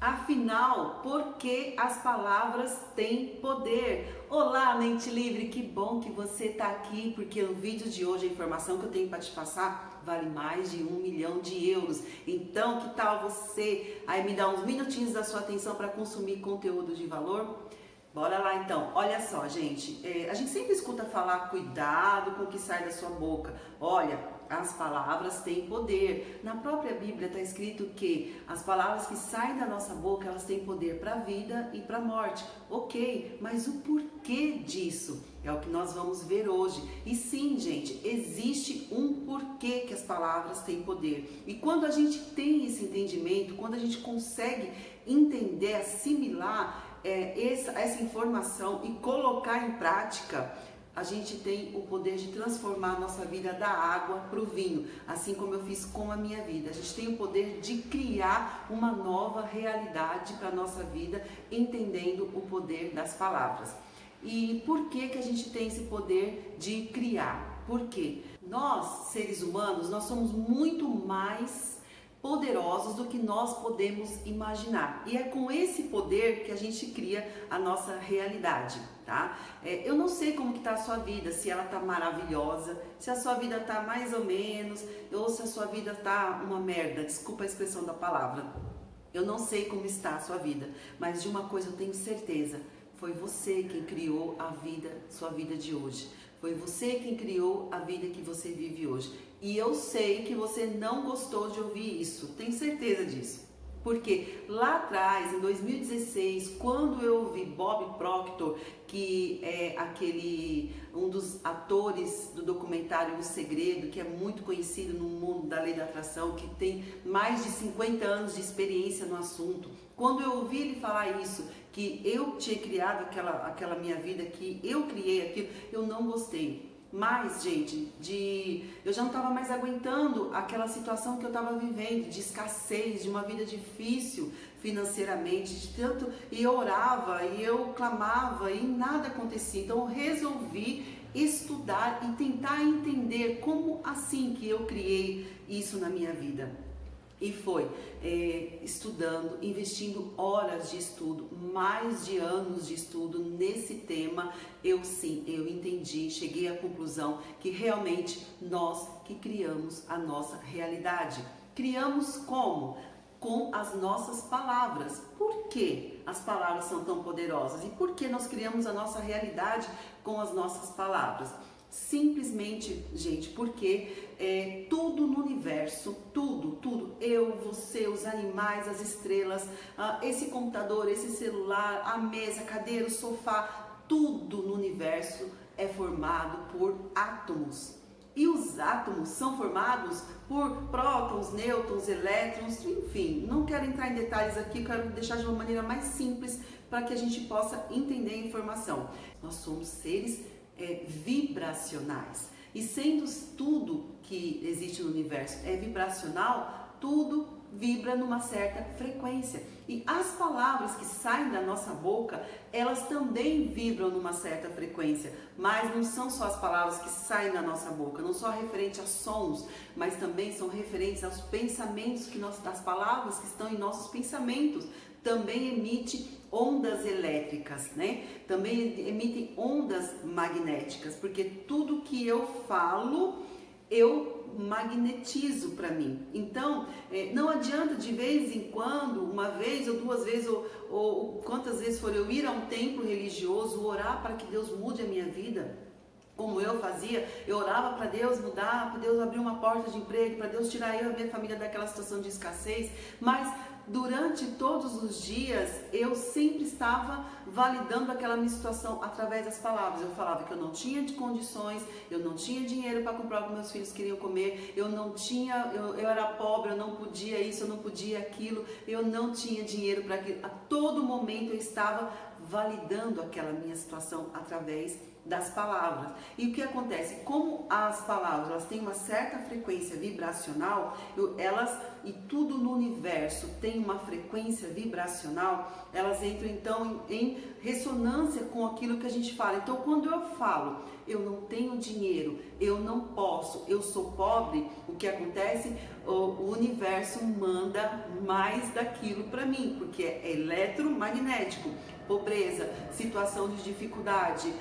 Afinal, por que as palavras têm poder? Olá, mente livre, que bom que você está aqui, porque no vídeo de hoje a informação que eu tenho para te passar vale mais de 1 milhão de euros. Então, que tal você aí me dar uns minutinhos da sua atenção para consumir conteúdo de valor? Bora lá então, olha só gente, a gente sempre escuta falar cuidado com o que sai da sua boca. Olha, as palavras têm poder. Na própria Bíblia está escrito que as palavras que saem da nossa boca, elas têm poder para a vida e para a morte. Ok, mas o porquê disso é o que nós vamos ver hoje. E sim, gente, existe um porquê que as palavras têm poder. E quando a gente tem esse entendimento, quando a gente consegue entender, assimilar essa informação e colocar em prática, a gente tem o poder de transformar a nossa vida da água para o vinho, assim como eu fiz com a minha vida. A gente tem o poder de criar uma nova realidade para a nossa vida, entendendo o poder das palavras. E por que a gente tem esse poder de criar? Por quê? Nós, seres humanos, nós somos muito mais poderosos do que nós podemos imaginar. E é com esse poder que a gente cria a nossa realidade, tá? Eu não sei como que tá a sua vida, se ela tá maravilhosa, se a sua vida tá mais ou menos, ou se a sua vida tá uma merda, desculpa a expressão da palavra. Eu não sei como está a sua vida, mas de uma coisa eu tenho certeza. Foi você quem criou a vida, sua vida de hoje. Foi você quem criou a vida que você vive hoje. E eu sei que você não gostou de ouvir isso, tenho certeza disso. Porque lá atrás, em 2016, quando eu ouvi Bob Proctor, que é um dos atores do documentário O Segredo, que é muito conhecido no mundo da lei da atração, que tem mais de 50 anos de experiência no assunto, quando eu ouvi ele falar isso, que eu tinha criado aquela minha vida, que eu criei aquilo, eu não gostei. Mas, gente, eu já não estava mais aguentando aquela situação que eu estava vivendo, de escassez, de uma vida difícil financeiramente, e eu orava, e eu clamava, e nada acontecia. Então eu resolvi estudar e tentar entender como assim que eu criei isso na minha vida. E foi estudando, investindo horas de estudo, mais de anos de estudo nesse tema, eu entendi, cheguei à conclusão que realmente nós que criamos a nossa realidade. Criamos como? Com as nossas palavras. Por que as palavras são tão poderosas? E por que nós criamos a nossa realidade com as nossas palavras? Simplesmente, gente, porque tudo no universo, tudo, eu, você, os animais, as estrelas, esse computador, esse celular, a mesa, a cadeira, o sofá, tudo no universo é formado por átomos. E os átomos são formados por prótons, nêutrons, elétrons, enfim, não quero entrar em detalhes aqui, quero deixar de uma maneira mais simples para que a gente possa entender a informação. Nós somos seres vibracionais. E sendo tudo que existe no universo é vibracional, tudo vibra numa certa frequência. E as palavras que saem da nossa boca, elas também vibram numa certa frequência. Mas não são só as palavras que saem da nossa boca, não só referente a sons, mas também são referentes aos pensamentos das palavras que estão em nossos pensamentos. Também emite ondas elétricas, né? Também emitem ondas magnéticas, porque tudo que eu falo, eu magnetizo para mim. Então, não adianta de vez em quando, uma vez ou duas vezes, ou quantas vezes for eu ir a um templo religioso, orar para que Deus mude a minha vida. Como eu fazia, eu orava para Deus mudar, para Deus abrir uma porta de emprego, para Deus tirar eu e a minha família daquela situação de escassez, mas durante todos os dias eu sempre estava validando aquela minha situação através das palavras. Eu falava que eu não tinha de condições, eu não tinha dinheiro para comprar o que meus filhos queriam comer, eu era pobre, eu não podia isso, eu não podia aquilo, eu não tinha dinheiro para aquilo. A todo momento eu estava validando aquela minha situação através das palavras. E o que acontece? Como as palavras elas têm uma certa frequência vibracional, elas e tudo no universo tem uma frequência vibracional, elas entram então em ressonância com aquilo que a gente fala. Então, quando eu falo, eu não tenho dinheiro, eu não posso, eu sou pobre, o que acontece? O universo manda mais daquilo para mim, porque é eletromagnético. Pobreza, situação de dificuldade,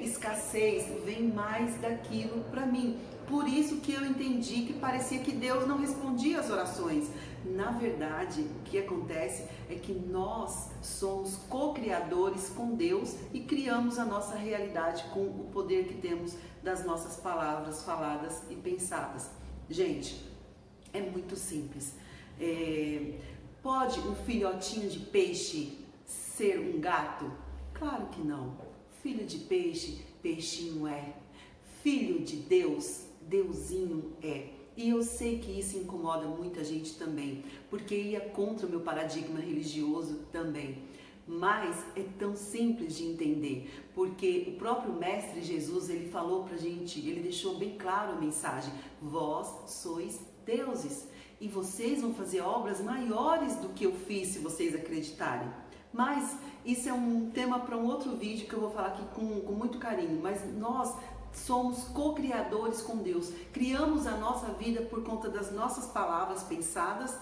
escassez, vem mais daquilo para mim. Por isso que eu entendi que parecia que Deus não respondia às orações. Na verdade, o que acontece é que nós somos co-criadores com Deus e criamos a nossa realidade com o poder que temos das nossas palavras faladas e pensadas. Gente, é muito simples. Pode um filhotinho de peixe ser um gato? Claro que não. Filho de peixe, peixinho é. Filho de Deus, Deusinho é. E eu sei que isso incomoda muita gente também, porque ia contra o meu paradigma religioso também. Mas é tão simples de entender, porque o próprio Mestre Jesus, ele falou pra gente, ele deixou bem claro a mensagem: vós sois deuses e vocês vão fazer obras maiores do que eu fiz se vocês acreditarem. Mas isso é um tema para um outro vídeo que eu vou falar aqui com muito carinho. Mas nós somos co-criadores com Deus. Criamos a nossa vida por conta das nossas palavras pensadas,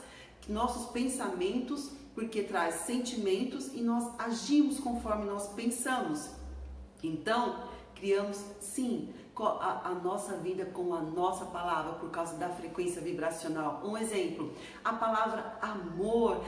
nossos pensamentos, porque traz sentimentos e nós agimos conforme nós pensamos. Então, criamos sim a nossa vida com a nossa palavra por causa da frequência vibracional. Um exemplo, a palavra amor,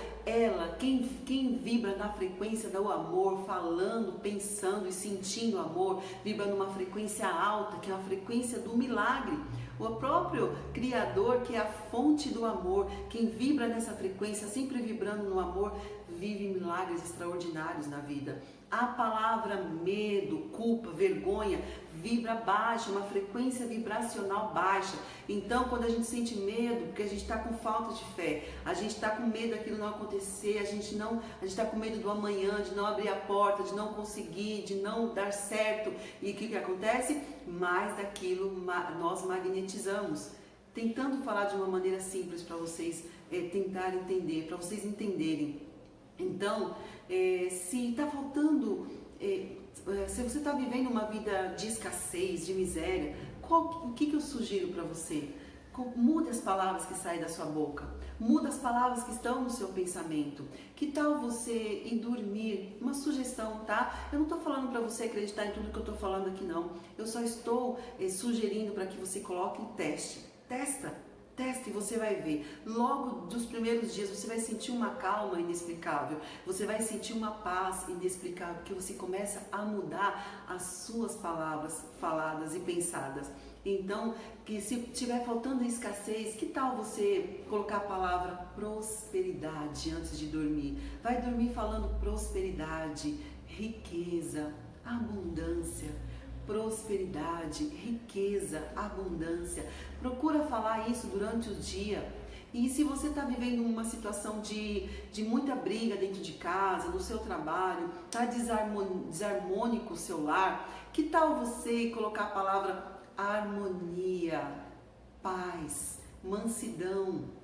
quem vibra na frequência do amor, falando, pensando e sentindo amor, vibra numa frequência alta, que é a frequência do milagre. O próprio Criador, que é a fonte do amor, quem vibra nessa frequência, sempre vibrando no amor, vive milagres extraordinários na vida. A palavra medo, culpa, vergonha, vibra baixa, uma frequência vibracional baixa. Então, quando a gente sente medo, porque a gente está com falta de fé, a gente está com medo daquilo não acontecer, a gente está com medo do amanhã, de não abrir a porta, de não conseguir, de não dar certo. E o que acontece? Mais daquilo nós magnetizamos. Tentando falar de uma maneira simples para vocês tentarem entender, para vocês entenderem. Então, se está faltando, se você está vivendo uma vida de escassez, de miséria, o que eu sugiro para você? Mude as palavras que saem da sua boca, muda as palavras que estão no seu pensamento. Que tal você ir dormir? Uma sugestão, tá? Eu não estou falando para você acreditar em tudo que eu estou falando aqui, não. Eu só estou sugerindo para que você coloque em teste. Teste e você vai ver. Logo dos primeiros dias você vai sentir uma calma inexplicável. Você vai sentir uma paz inexplicável, porque você começa a mudar as suas palavras faladas e pensadas. Então, que se tiver faltando escassez, que tal você colocar a palavra prosperidade antes de dormir? Vai dormir falando prosperidade, riqueza, abundância. Prosperidade, riqueza, abundância. Procura falar isso durante o dia. E se você está vivendo uma situação de muita briga dentro de casa, no seu trabalho, está desarmônico o seu lar, que tal você colocar a palavra harmonia, paz, mansidão?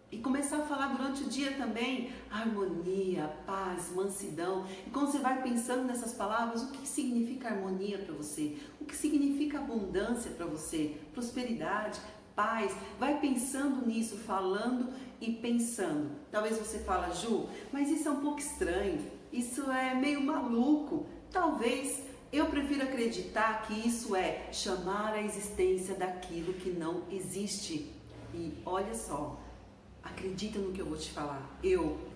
E começar a falar durante o dia também, harmonia, paz, mansidão. E quando você vai pensando nessas palavras, o que significa harmonia para você? O que significa abundância para você? Prosperidade, paz. Vai pensando nisso, falando e pensando. Talvez você fale, Ju, mas isso é um pouco estranho, isso é meio maluco. Talvez eu prefiro acreditar que isso é chamar a existência daquilo que não existe. E olha só, acredita no que eu vou te falar.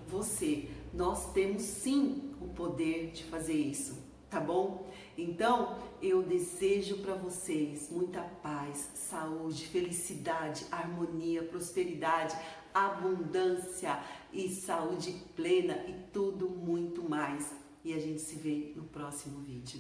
Você, nós temos sim o poder de fazer isso, tá bom? Então, eu desejo para vocês muita paz, saúde, felicidade, harmonia, prosperidade, abundância e saúde plena e tudo muito mais. E a gente se vê no próximo vídeo.